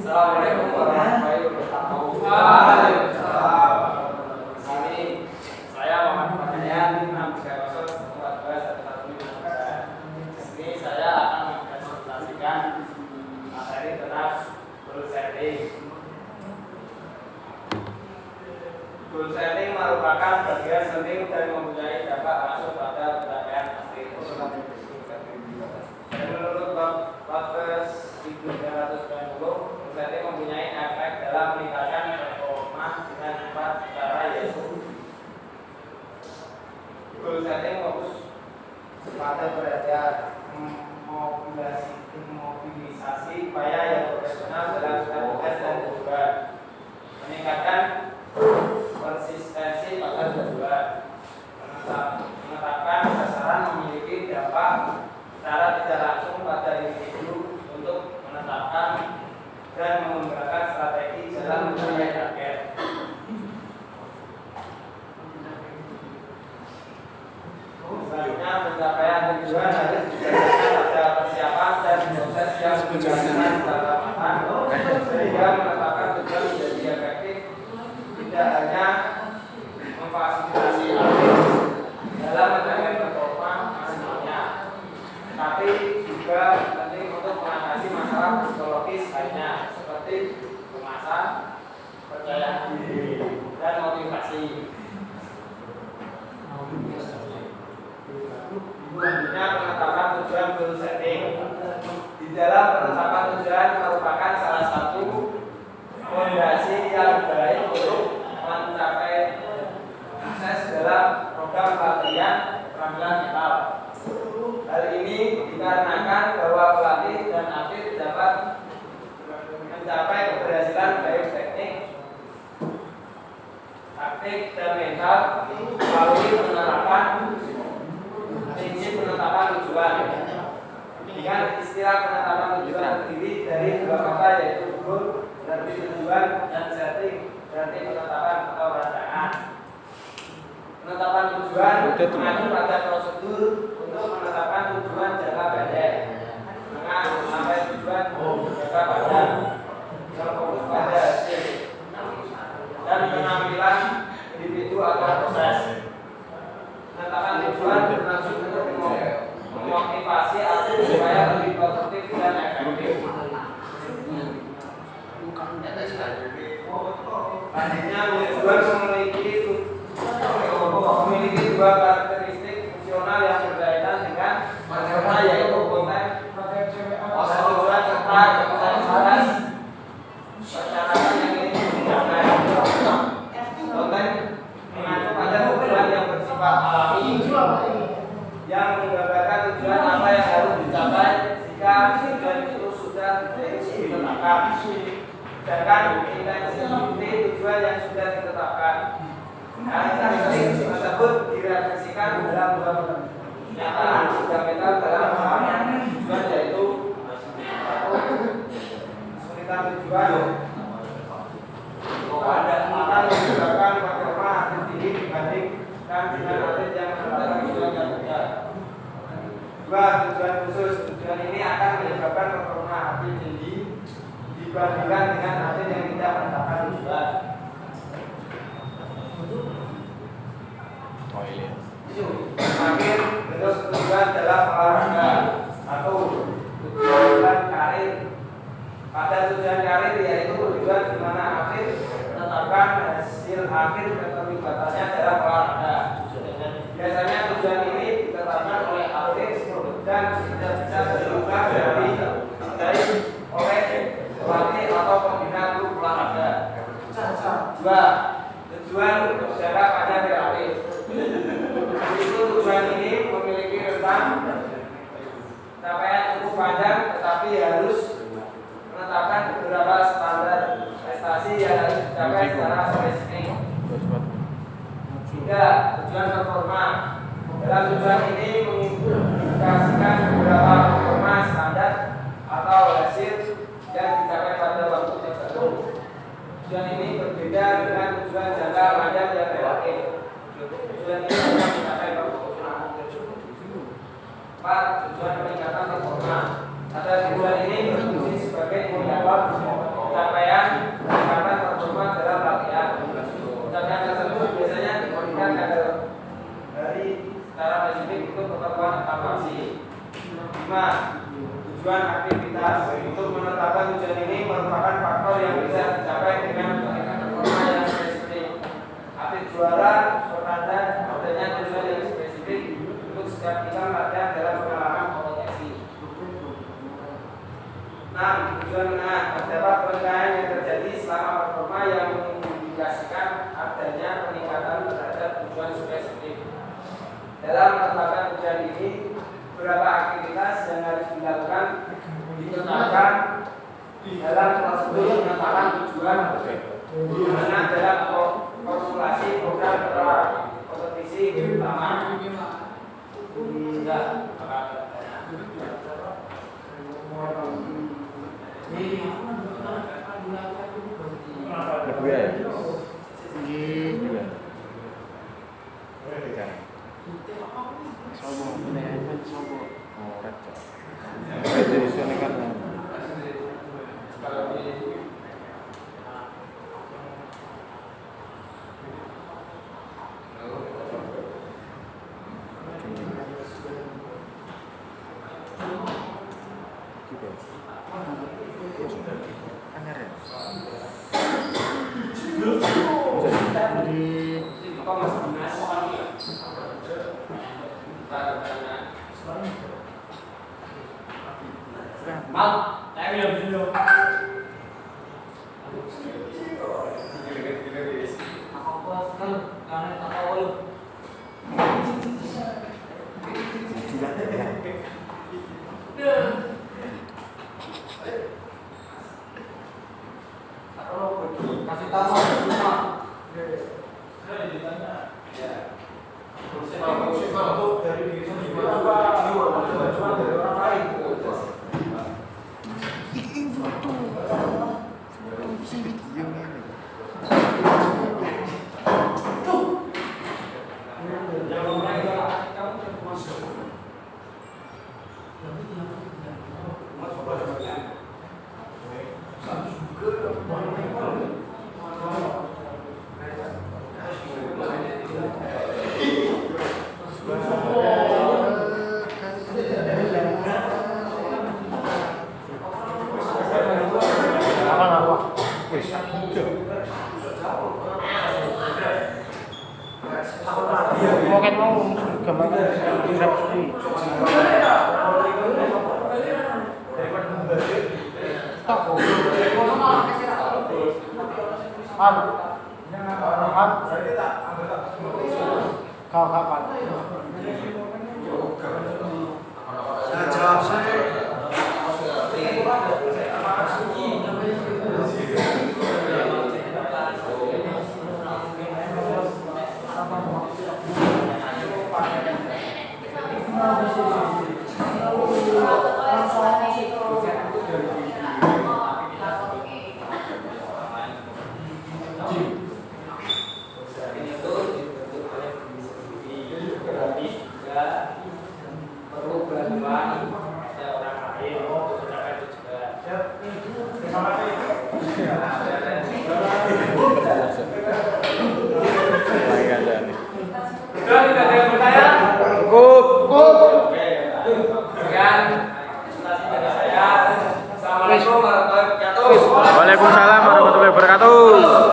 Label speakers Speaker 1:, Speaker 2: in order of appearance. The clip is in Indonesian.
Speaker 1: Assalamualaikum warahmatullahi wabarakatuh.
Speaker 2: Waalaikumsalam.
Speaker 1: Kami saya Muhammad Fadlian, 63014 Di sini saya akan mempresentasikan materi tentang goal setting. Goal setting merupakan bagian penting dan mempunyai dampak langsung pada pencapaian pasti. Dan menurut Forbes 1990, goal setting mempunyai efek dalam meningkatkan performa dengan 4 cara, yaitu goal setting fokus pada perhatian, mobilisasi upaya yang profesional dalam tugas dan tujuan, meningkatkan konsistensi pada tujuan, menetapkan sasaran, memiliki dampak secara tidak langsung pada individu untuk menetapkan dan mengembangkan strategi dalam mencapai target. Selanjutnya, pencapaian tujuan harus didasarkan pada persiapan dan proses yang dijalankan secara matang sehingga menetapkan tujuan menjadi efektif, tidak hanya memfasilitasi atlet dalam mencapai performa maksimalnya, tapi juga penting untuk mengatasi masalah psikologis lainnya seperti kecemasan, percaya diri, dan motivasi. Selanjutnya, penetapan tujuan goal setting. Di dalam penetapan tujuan merupakan salah satu fondasi yang baik untuk mencapai sukses dalam program pelatihan keterampilan mental. Hal ini dikarenakan bahwa pelatih dan atlet dapat mencapai keberhasilan baik teknik, taktik, dan mental melalui penerapan prinsip penetapan tujuan. Dengan istilah penetapan tujuan terdiri dari dua kata, yaitu goal berarti tujuan dan setting berarti penetapan atau rancangan. Penetapan tujuan mengacu pada prosedur untuk menetapkan tujuan jangka pendek, menengah sampai tujuan jangka panjang yang fokus pada hasil dan penampilan individu atau proses. Penetapan tujuan bermaksud untuk memotivasi atlet supaya lebih positif dan efektif. Selanjutnya, tujuan memiliki dua karakteristik fungsional yang berkaitan dengan performa, yaitu konten tujuan serta intensitas persyaratan yang ingin dicapai. Konten mengacu pada tujuan yang bersifat alami yang menggambarkan tujuan apa yang harus dicapai jika tujuan itu sudah ditetapkan. Sedangkan intensi tujuan yang sudah ditetapkan. Karakteristik tersebut direfleksikan dalam dua pernyataan fundamental dalam pemahaman tujuan, yaitu kesulitan tujuan pada akan menyebabkan performa atlet tinggi dibandingkan dengan atlet yang menerapkan tujuan yang benar. Dua, tujuan khusus. Tujuan ini akan menyebabkan performa atlet tinggi dibandingkan dengan atlet yang tidak menerapkan tujuan. Terakhir, bentuk tujuan dalam olahraga atau tujuan karir. Pada tujuan karir, yaitu tujuan di mana atlet menetapkan hasil akhir keterlibatannya dalam olahraga. Biasanya tujuan ini ditetapkan oleh atlet dan tidak bisa berubah dari oleh pelatih atau pembina klub olahraga. 2. Tujuan jangka panjang relatif. Itu tujuan ini memiliki rentang capaian cukup panjang, tetapi harus menetapkan beberapa standar prestasi yang harus dicapai secara spesifik. aktivitas. Untuk menetapkan tujuan ini merupakan faktor yang bisa dicapai dengan performa yang spesifik. Aktif juara pertanda adanya tujuan yang spesifik untuk setiap kita latihan dalam pengalaman komunikasi. 6. Tujuan menengah. Terdapat penilaian yang terjadi selama performa yang mengindikasikan adanya peningkatan terhadap tujuan spesifik. Dalam menetapkan tujuan ini, beberapa aktivitas yang harus dilakukan ditetapkan dalam prosedur penetapan tujuan, di mana dalam formulasi program kompetisi utama sudah
Speaker 3: Waalaikumsalam warahmatullahi wabarakatuh.